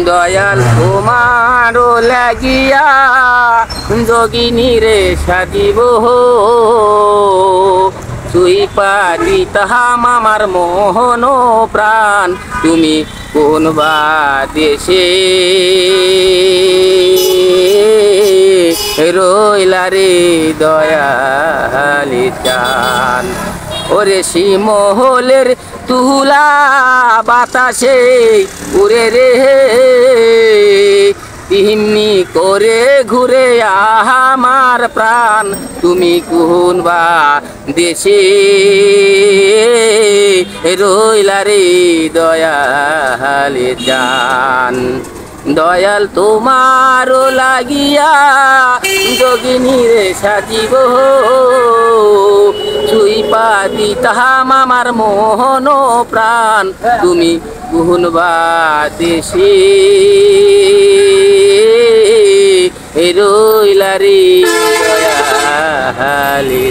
দয়াল তোমার লাগিয়া যোগিনী রে সাজিব তুই পারি তাহাম আমার মোহন প্রাণ তুমি কোন বা দেশে রইলা রে দয়ালি চান ওরে শিমহলের তুলা বাতাসে উড়ে রে তিহিমনি করে ঘুরে আমার প্রাণ তুমি কোন বা দেশে রইলা রে দয়ালে জান দয়াল তোমার লাগিয়া যোগিনী রে সাজিব চুই পাদি তাহাম আমার মোহন প্রাণ তুমি কোন বা দেশে রইলা রে দয়ালে